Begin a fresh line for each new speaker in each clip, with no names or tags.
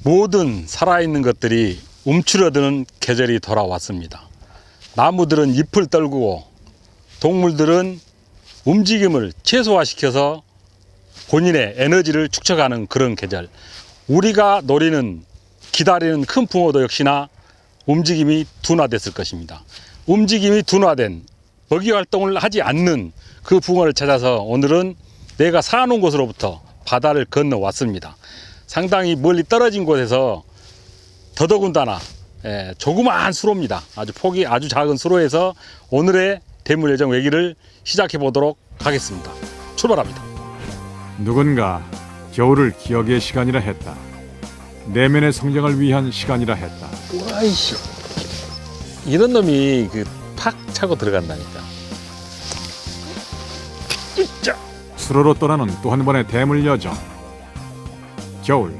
모든 살아있는 것들이 움츠러드는 계절이 돌아왔습니다. 나무들은 잎을 떨구고 동물들은 움직임을 최소화시켜서 본인의 에너지를 축적하는 그런 계절. 우리가 노리는 기다리는 큰 붕어도 역시나 움직임이 둔화됐을 것입니다. 움직임이 둔화된 먹이 활동을 하지 않는 그 붕어를 찾아서 오늘은 내가 사놓은 곳으로부터 바다를 건너왔습니다. 상당히 멀리 떨어진 곳에서 더더군다나 조그마한 수로입니다. 아주 폭이 아주 작은 수로에서 오늘의 대물 예정 외기를 시작해 보도록 하겠습니다. 출발합니다.
누군가 겨울을 기억의 시간이라 했다. 내면의 성장을 위한 시간이라 했다.
와이씨, 이런 놈이 팍 차고 들어간다니까.
수로로 떠나는 또 한 번의 대물 여정. 겨울,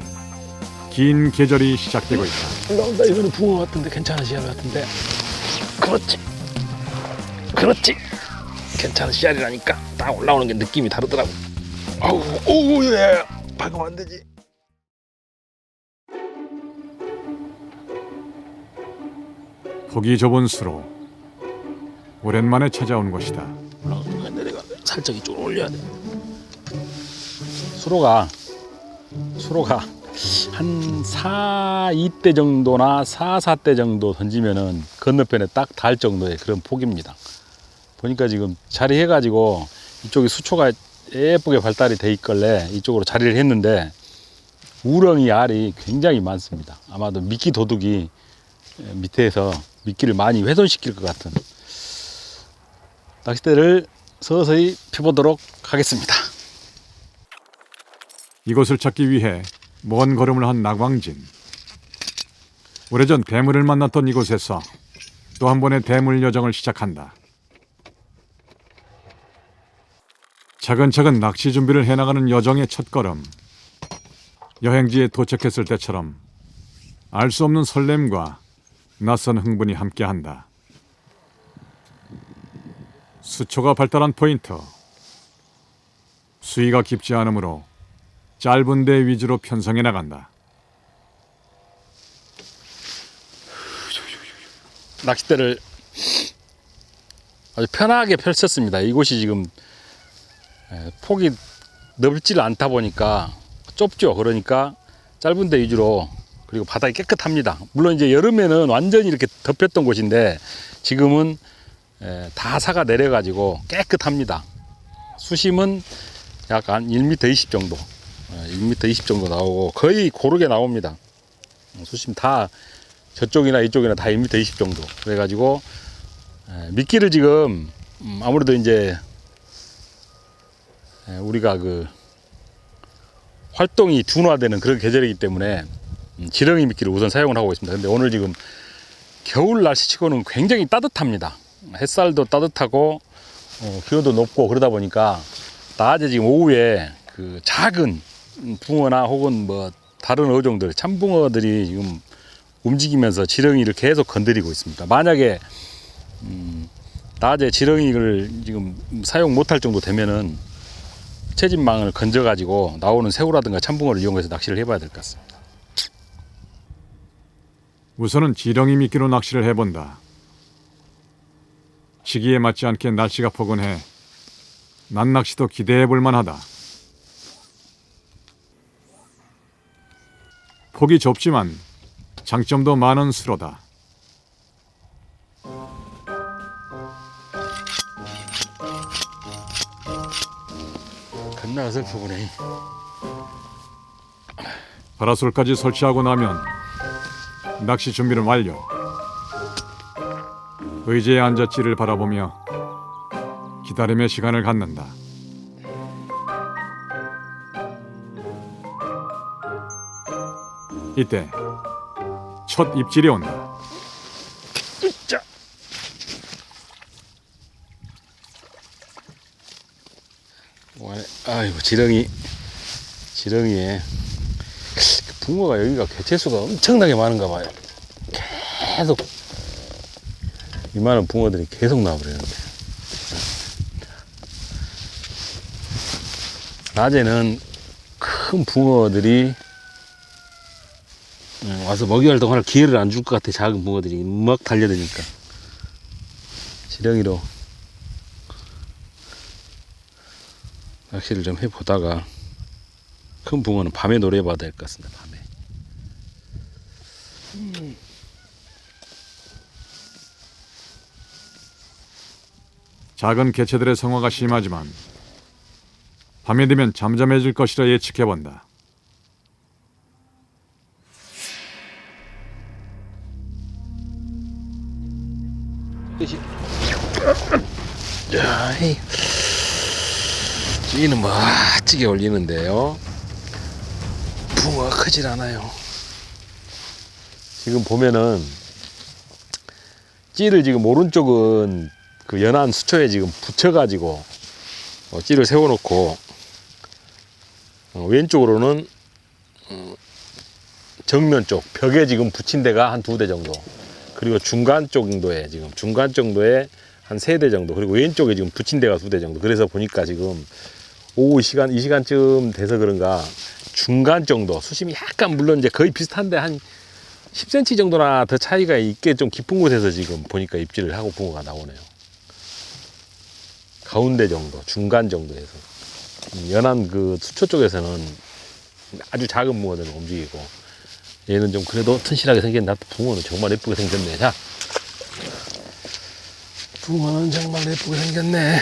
긴 계절이 시작되고 있다.
올라온다. 이거는 붕어 같은데, 괜찮은 씨알 같은데. 그렇지. 괜찮은 씨알이라니까 딱 올라오는 게 느낌이 다르더라고. 아우, 예. 박으면 안 되지.
폭이 좁은 수로. 오랜만에 찾아온 곳이다.
내가 살짝 이쪽으로 올려야 돼. 수로가 한 4대 정도나 4대 정도 던지면은 건너편에 딱 닿을 정도의 그런 폭입니다. 보니까 지금 자리해가지고 이쪽에 수초가 예쁘게 발달이 돼 있길래 이쪽으로 자리를 했는데 우렁이 알이 굉장히 많습니다. 아마도 미끼 도둑이 밑에서 미끼를 많이 훼손시킬 것 같은 낚싯대를 서서히 펴보도록 하겠습니다.
이곳을 찾기 위해 먼 걸음을 한 나광진. 오래전 대물을 만났던 이곳에서 또 한 번의 대물 여정을 시작한다. 차근차근 낚시 준비를 해나가는 여정의 첫걸음. 여행지에 도착했을 때처럼 알 수 없는 설렘과 낯선 흥분이 함께한다. 수초가 발달한 포인트. 수위가 깊지 않으므로 짧은 데 위주로 편성해 나간다.
낚싯대를 아주 편하게 펼쳤습니다. 이곳이 지금 폭이 넓지를 않다 보니까 좁죠. 그러니까 짧은 데 위주로, 그리고 바닥이 깨끗합니다. 물론 이제 여름에는 완전히 이렇게 덮였던 곳인데 지금은 다 사가 내려가지고 깨끗합니다. 수심은 약간 1m 20 정도, 1m 20 정도 나오고 거의 고르게 나옵니다. 수심 다 저쪽이나 이쪽이나 다 1m 20 정도. 그래가지고 미끼를 지금 아무래도 이제 우리가 활동이 둔화되는 그런 계절이기 때문에 지렁이 미끼를 우선 사용을 하고 있습니다. 근데 오늘 지금 겨울 날씨치고는 굉장히 따뜻합니다. 햇살도 따뜻하고 기온도 높고 그러다 보니까 낮에 지금 오후에 작은 붕어나 혹은 뭐 다른 어종들, 참붕어들이 지금 움직이면서 지렁이를 계속 건드리고 있습니다. 만약에 낮에 지렁이를 지금 사용 못할 정도 되면은 채집망을 건져 가지고 나오는 새우라든가 참붕어를 이용해서 낚시를 해봐야 될 것 같습니다.
우선은 지렁이 미끼로 낚시를 해본다. 시기에 맞지 않게 날씨가 포근해 낮낚시도 기대해 볼 만하다. 폭이 좁지만 장점도 많은 수로다.
겁나 어설프구네.
파라솔까지 설치하고 나면 낚시 준비를 완료. 의자에 앉아 찌를 바라보며 기다림의 시간을 갖는다. 이때 첫 입질이 온다.
자. 아이고, 지렁이에 붕어가 여기가 개체수가 엄청나게 많은가 봐요. 계속 이만한 붕어들이 계속 나와버리는데, 낮에는 큰 붕어들이
와서 먹이 활동할 기회를 안 줄 것 같아. 작은 붕어들이 막 달려드니까. 지렁이로 낚시를 좀 해보다가 큰 붕어는 밤에 노려봐야 될 것 같습니다. 밤에.
작은 개체들의 성화가 심하지만 밤이 되면 잠잠해질 것이라 예측해본다.
끝이. 자, 찌는 멋지게 올리는데요. 붕어가 크질 않아요.
지금 보면은 찌를 지금 오른쪽은 그 연한 수초에 지금 붙여가지고 찌를 세워놓고 왼쪽으로는 정면 쪽 벽에 지금 붙인 데가 한 2대 정도, 그리고 중간 정도에 지금 중간 정도에 한 3대 정도, 그리고 왼쪽에 지금 붙인 데가 2대 정도. 그래서 보니까 지금 오후 시간 이 시간쯤 돼서 그런가 중간 정도 수심이 약간, 물론 이제 거의 비슷한데 한 10cm 정도나 더 차이가 있게 좀 깊은 곳에서 지금 보니까 입질을 하고 붕어가 나오네요. 가운데 정도, 중간 정도에서 연한 그 수초 쪽에서는 아주 작은 붕어들은 움직이고, 얘는 좀 그래도 튼실하게 생겼네. 붕어는 정말 예쁘게 생겼네. 자, 붕어는 정말 예쁘게 생겼네.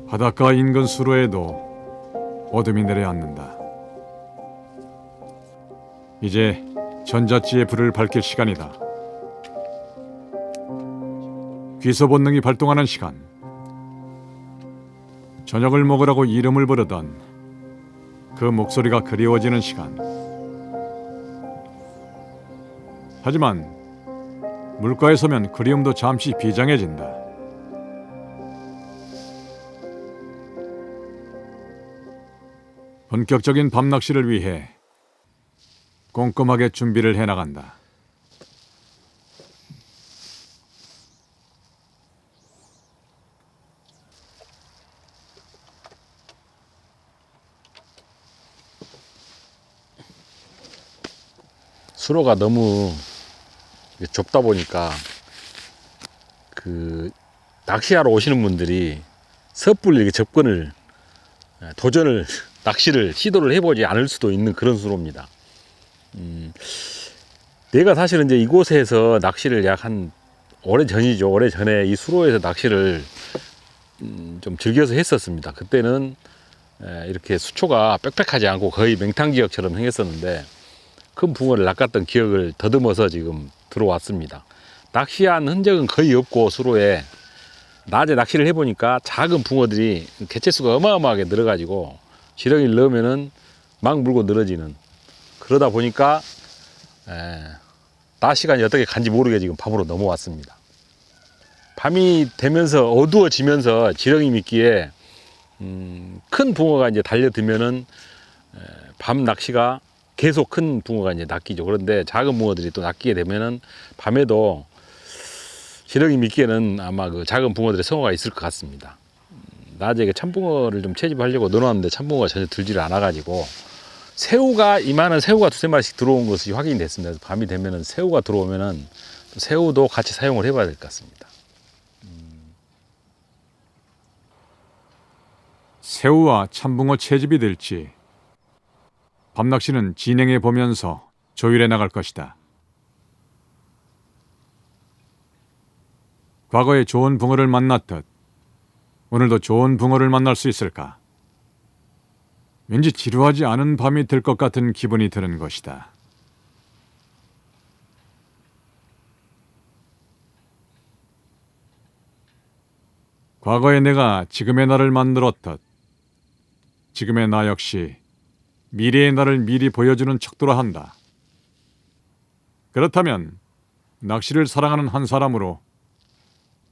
바닷가 인근 수로에도 어둠이 내려앉는다. 이제 전자찌의 불을 밝힐 시간이다. 귀소 본능이 발동하는 시간. 저녁을 먹으라고 이름을 부르던 그 목소리가 그리워지는 시간. 하지만 물가에 서면 그리움도 잠시 비장해진다. 본격적인 밤낚시를 위해 꼼꼼하게 준비를 해나간다.
수로가 너무 좁다 보니까 그 낚시하러 오시는 분들이 섣불리 이렇게 접근을, 도전을 낚시를 시도를 해보지 않을 수도 있는 그런 수로입니다. 내가 사실은 이제 이곳에서 낚시를 약 한 오래 전이죠. 오래 전에 이 수로에서 낚시를 좀 즐겨서 했었습니다. 그때는 이렇게 수초가 빽빽하지 않고 거의 맹탕지역처럼 생겼었는데 큰 붕어를 낚았던 기억을 더듬어서 지금 들어왔습니다. 낚시한 흔적은 거의 없고, 수로에 낮에 낚시를 해보니까 작은 붕어들이 개체수가 어마어마하게 늘어가지고 지렁이를 넣으면은 막 물고 늘어지는, 그러다 보니까 낮 시간이 어떻게 간지 모르게 지금 밤으로 넘어왔습니다. 밤이 되면서 어두워지면서 지렁이 미끼에 큰 붕어가 이제 달려들면은 밤 낚시가 계속 큰 붕어가 이제 낚이죠. 그런데 작은 붕어들이 또 낚이게 되면은 밤에도 지렁이 미끼에는 아마 그 작은 붕어들의 성어가 있을 것 같습니다. 낮에 참붕어를 좀 채집하려고 넣어놨는데 참붕어가 전혀 들지를 않아가지고, 새우가, 이만한 새우가 2~3마리씩 들어온 것이 확인이 됐습니다. 그래서 밤이 되면은 새우가 들어오면은 새우도 같이 사용을 해봐야 될 것 같습니다.
새우와 참붕어 채집이 될지 밤낚시는 진행해 보면서 조율해 나갈 것이다. 과거에 좋은 붕어를 만났듯 오늘도 좋은 붕어를 만날 수 있을까? 왠지 지루하지 않은 밤이 될 것 같은 기분이 드는 것이다. 과거의 내가 지금의 나를 만들었듯 지금의 나 역시 미래의 나를 미리 보여주는 척도라 한다. 그렇다면 낚시를 사랑하는 한 사람으로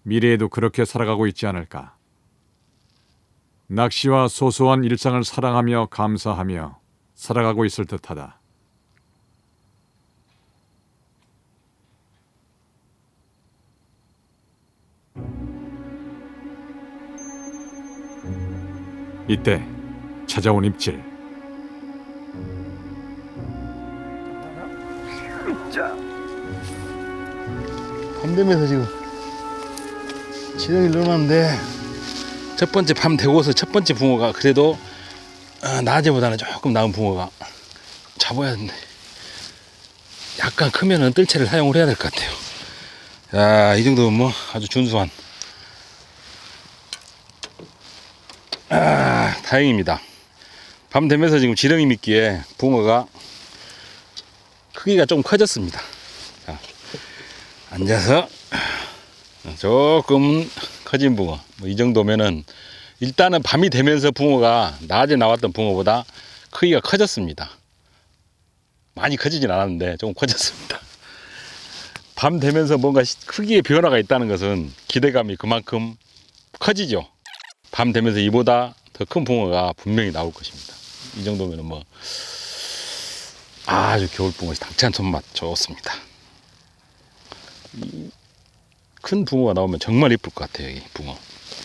미래에도 그렇게 살아가고 있지 않을까? 낚시와 소소한 일상을 사랑하며 감사하며 살아가고 있을 듯하다. 이때 찾아온 입질.
밤 되면서 지금 지렁이 늘어났는데 첫 번째 밤 되고서 첫 번째 붕어가 그래도 낮에보다는 조금 나은 붕어가 잡아야 되는데 약간 크면은 뜰채를 사용을 해야 될 것 같아요. 자, 이 정도면 뭐 아주 준수한 다행입니다. 밤 되면서 지금 지렁이 미끼에 붕어가 크기가 좀 커졌습니다. 자, 앉아서 조금 커진 붕어 뭐 이 정도면은 일단은 밤이 되면서 붕어가 낮에 나왔던 붕어보다 크기가 커졌습니다. 많이 커지진 않았는데 조금 커졌습니다. 밤 되면서 뭔가 크기의 변화가 있다는 것은 기대감이 그만큼 커지죠. 밤 되면서 이보다 더 큰 붕어가 분명히 나올 것입니다. 이 정도면은 뭐 아주 겨울붕어의 당찬 손맛 좋습니다. 큰 붕어가 나오면 정말 이쁠 것 같아요. 이 붕어.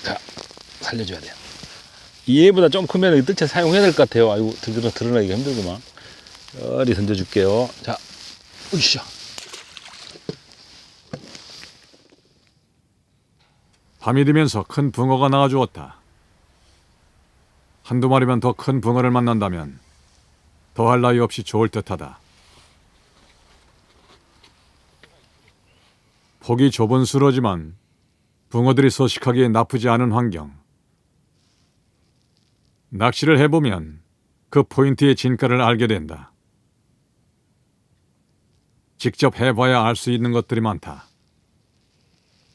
자, 살려줘야 돼요. 얘보다 좀 크면 뜰채 사용해야 될 것 같아요. 아이고, 드러나기가 힘들구만. 어리 던져줄게요. 자, 으쌰.
밤이 되면서 큰 붕어가 나와주었다. 한두 마리만 더 큰 붕어를 만난다면 더할 나위 없이 좋을 듯하다. 폭이 좁은 수로지만 붕어들이 서식하기에 나쁘지 않은 환경. 낚시를 해보면 그 포인트의 진가를 알게 된다. 직접 해봐야 알 수 있는 것들이 많다.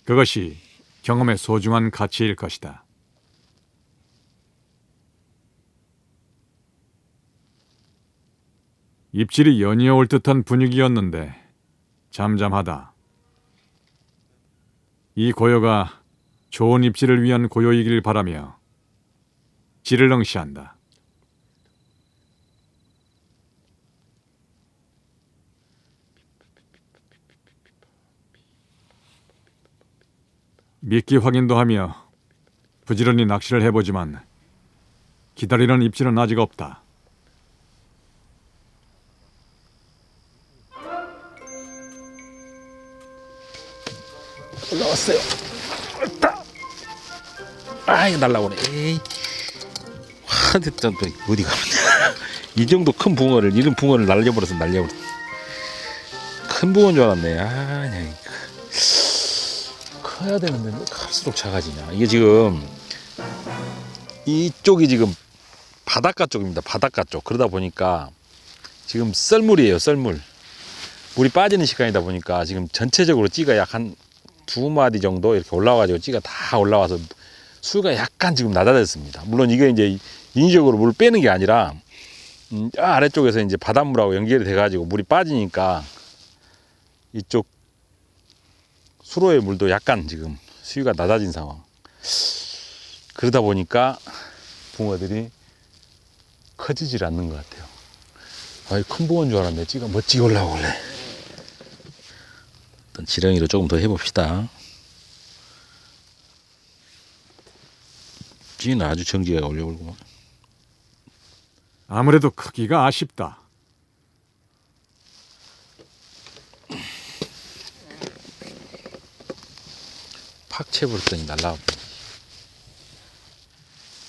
그것이 경험의 소중한 가치일 것이다. 입질이 연이어 올 듯한 분위기였는데 잠잠하다. 이 고요가 좋은 입질을 위한 고요이길 바라며 질을 응시한다. 미끼 확인도 하며 부지런히 낚시를 해보지만 기다리는 입질은 아직 없다.
올라왔어요. 왔다. 이거 날라오네. 에이. 와, 됐다. 어디 가면 이 정도 큰 붕어를, 이런 붕어를 날려버려서 큰 붕어인 줄 알았네. 그냥 커야 되는데 왜 갈수록 작아지냐. 이게 지금 이쪽이 지금 바닷가 쪽입니다. 바닷가 쪽. 그러다 보니까 지금 썰물이에요. 썰물. 물이 빠지는 시간이다 보니까 지금 전체적으로 찌가 약 한 2마디 정도 이렇게 올라와가지고 찌가 다 올라와서 수가 약간 지금 낮아졌습니다. 물론 이게 이제 인위적으로 물을 빼는 게 아니라 아래쪽에서 이제 바닷물하고 연결이 돼가지고 물이 빠지니까 이쪽 수로의 물도 약간 지금 수위가 낮아진 상황. 그러다 보니까 붕어들이 커지질 않는 것 같아요. 큰 붕어인 줄 알았네. 찌가 멋지게 올라오길래. 일단 지렁이로 조금 더 해봅시다. 찌는 아주 정지가 올려오고.
아무래도 크기가 아쉽다.
팍 채버렸더니 날라와.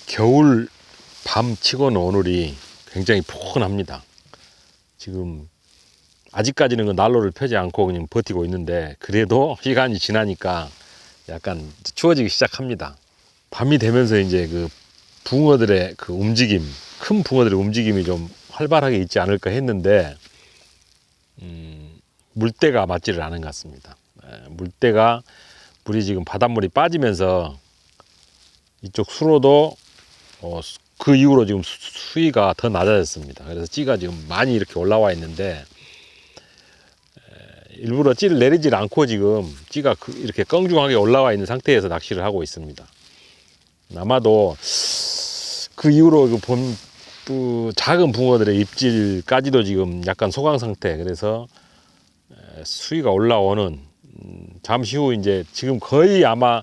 겨울 밤 치고는 오늘이 굉장히 포근합니다. 지금 아직까지는 그 난로를 펴지 않고 그냥 버티고 있는데 그래도 시간이 지나니까 약간 추워지기 시작합니다. 밤이 되면서 이제 그 붕어들의 그 움직임, 큰 붕어들의 움직임이 좀 활발하게 있지 않을까 했는데 물때가 맞지를 않은 것 같습니다. 물이 지금 바닷물이 빠지면서 이쪽 수로도 그 이후로 지금 수위가 더 낮아졌습니다. 그래서 찌가 지금 많이 이렇게 올라와 있는데 일부러 찌를 내리질 않고 지금 찌가 이렇게 껑중하게 올라와 있는 상태에서 낚시를 하고 있습니다. 아마도 그 이후로 작은 붕어들의 입질까지도 지금 약간 소강 상태. 그래서 수위가 올라오는 잠시 후 이제 지금 거의 아마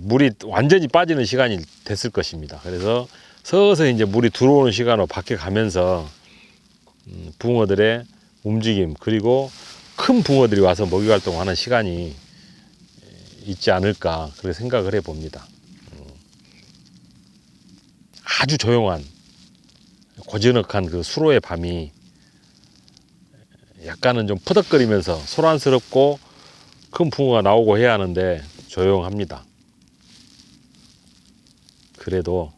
물이 완전히 빠지는 시간이 됐을 것입니다. 그래서
서서히 이제 물이 들어오는 시간으로 바뀌어가면서 붕어들의 움직임 그리고 큰 붕어들이 와서 먹이 활동하는 시간이 있지 않을까 그렇게 생각을 해봅니다. 아주 조용한 고즈넉한 그 수로의 밤이 약간은 좀 퍼덕거리면서 소란스럽고 큰 붕어가 나오고 해야 하는데 조용합니다. 그래도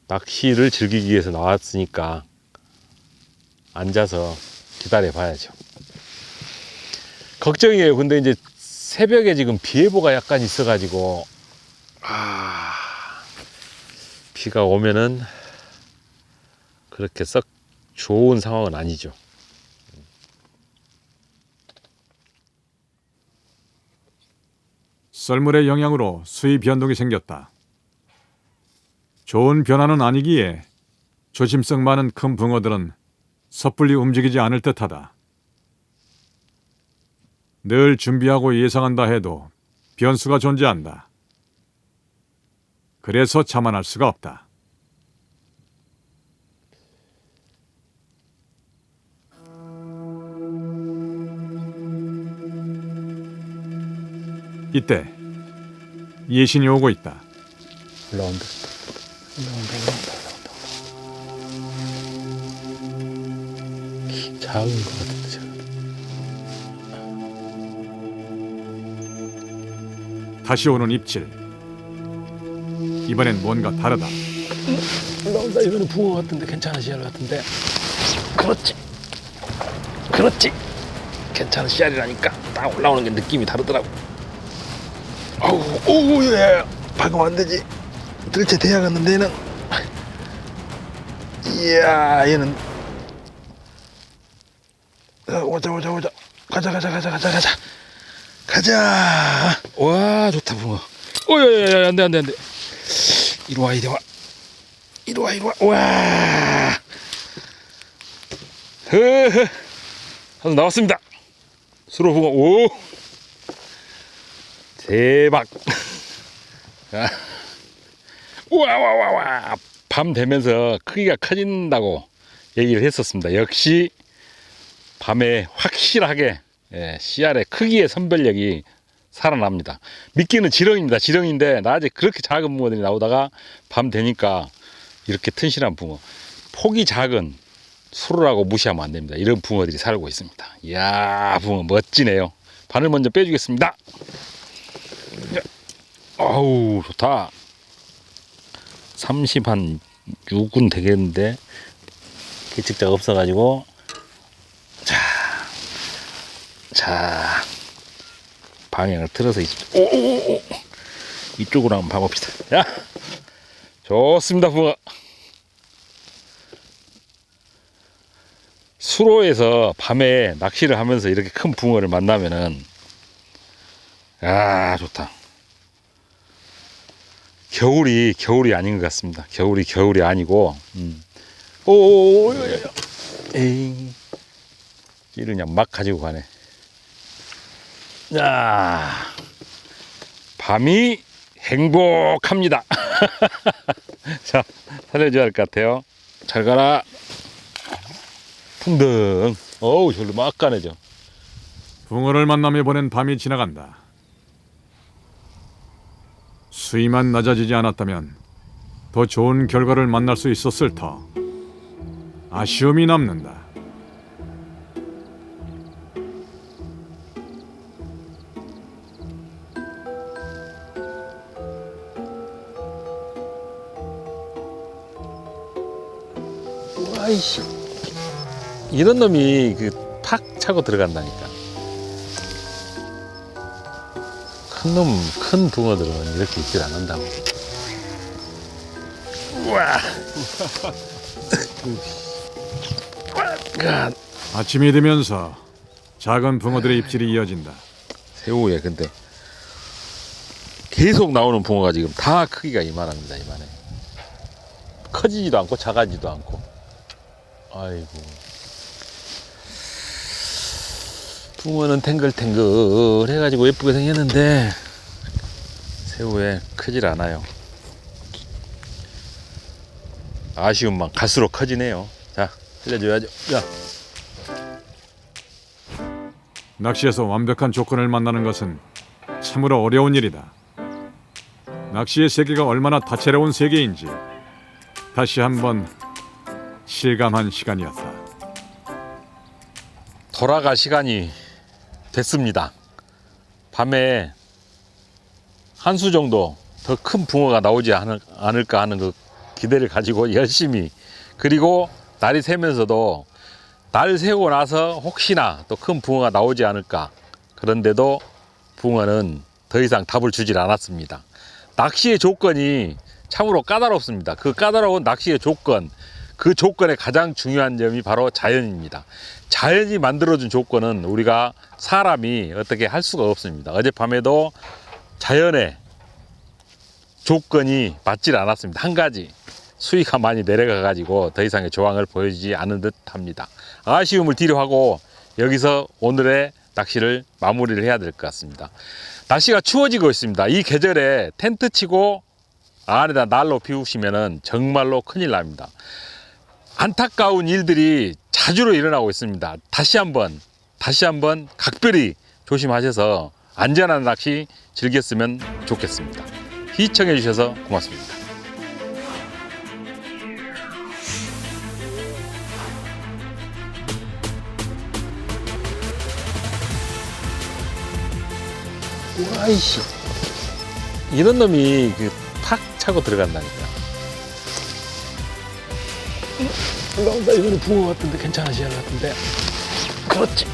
낚시를 즐기기 위해서 나왔으니까 앉아서 기다려 봐야죠. 걱정이에요. 근데 이제 새벽에 지금 비 예보가 약간 있어 가지고 비가 오면은 그렇게 썩 좋은 상황은 아니죠.
썰물의 영향으로 수위 변동이 생겼다. 좋은 변화는 아니기에 조심성 많은 큰 붕어들은 섣불리 움직이지 않을 듯하다. 늘 준비하고 예상한다 해도 변수가 존재한다. 그래서 자만할 수가 없다. 이때 예신이 오고 있다.
올라온다. 작은 것 같은데 작은.
다시 오는 입질. 이번엔 뭔가 다르다.
올라온다. 이거는 붕어 같은데 괜찮은 씨알 같은데. 그렇지. 괜찮은 씨알이라니까 딱 올라오는 게 느낌이 다르더라고. 어우, 예. 방금 안 되지. 들채 대야겠는데 얘는. 이야, 얘는. 오자. 가자. 와, 좋다 붕어. 오야야야, 안돼. 이리 와. 와. 하나 나왔습니다. 수로 붕어. 오. 대박. 와. 밤 되면서 크기가 커진다고 얘기를 했었습니다. 역시 밤에 확실하게 씨알의 크기의 선별력이 살아납니다. 미끼는 지렁입니다. 지렁인데 낮에 그렇게 작은 붕어들이 나오다가 밤 되니까 이렇게 튼실한 붕어. 폭이 작은 수로라고 무시하면 안 됩니다. 이런 붕어들이 살고 있습니다. 이야, 붕어 멋지네요. 바늘 먼저 빼주겠습니다. 어우, 좋다. 30한 6은 되겠는데 계측자가 없어가지고 자 방향을 틀어서 이쪽으로 한번 봐봅시다. 야, 좋습니다. 붕어 수로에서 밤에 낚시를 하면서 이렇게 큰 붕어를 만나면은 좋다. 겨울이 아닌 것 같습니다. 겨울이 아니고 에이, 찌를 그냥 막 가지고 가네. 야, 밤이 행복합니다. 자, 살려줘야 할 것 같아요. 잘 가라. 풍덩. 어우, 저로 막 가네죠.
붕어를 만나며 보낸 밤이 지나간다. 수위만 낮아지지 않았다면 더 좋은 결과를 만날 수 있었을 터. 아쉬움이 남는다.
아이씨, 이런 놈이 팍 차고 들어간다니까. 큰 붕어들은 이렇게 있질 않는다고. 우와.
아침이 되면서 작은 붕어들의 입질이 이어진다.
새우에 근데 계속 나오는 붕어가 지금 다 크기가 이만합니다. 이만해. 커지지도 않고 작아지지도 않고. 아이고. 붕어는 탱글탱글 해가지고 예쁘게 생겼는데 새우에 크질 않아요. 아쉬움만 갈수록 커지네요. 자, 살려줘야죠. 자.
낚시에서 완벽한 조건을 만나는 것은 참으로 어려운 일이다. 낚시의 세계가 얼마나 다채로운 세계인지 다시 한번 실감한 시간이었다.
돌아갈 시간이 됐습니다. 밤에 한 수 정도 더 큰 붕어가 나오지 않을까 하는 그 기대를 가지고 열심히, 그리고 날이 새면서도 날 새고 나서 혹시나 또 큰 붕어가 나오지 않을까, 그런데도 붕어는 더 이상 답을 주질 않았습니다. 낚시의 조건이 참으로 까다롭습니다. 그 까다로운 낚시의 조건, 그 조건의 가장 중요한 점이 바로 자연입니다. 자연이 만들어준 조건은 우리가 사람이 어떻게 할 수가 없습니다. 어젯밤에도 자연의 조건이 맞질 않았습니다. 한 가지, 수위가 많이 내려가 가지고 더 이상의 조항을 보여주지 않은 듯 합니다. 아쉬움을 뒤로하고 여기서 오늘의 낚시를 마무리를 해야 될 것 같습니다. 날씨가 추워지고 있습니다. 이 계절에 텐트 치고 안에다 난로 피우시면은 정말로 큰일 납니다. 안타까운 일들이 자주로 일어나고 있습니다. 다시 한번 각별히 조심하셔서 안전한 낚시 즐겼으면 좋겠습니다. 시청해 주셔서 고맙습니다. 와이씨, 이런 놈이 팍 차고 들어간다니까. 올라온다. 이거는 붕어 같은데, 괜찮아, 시야 같은데. 그렇지.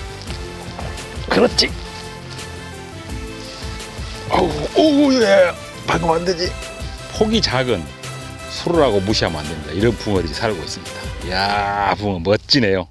예. 방금 안 되지. 폭이 작은 수로라고 무시하면 안 됩니다. 이런 붕어들이 살고 있습니다. 이야, 붕어 멋지네요.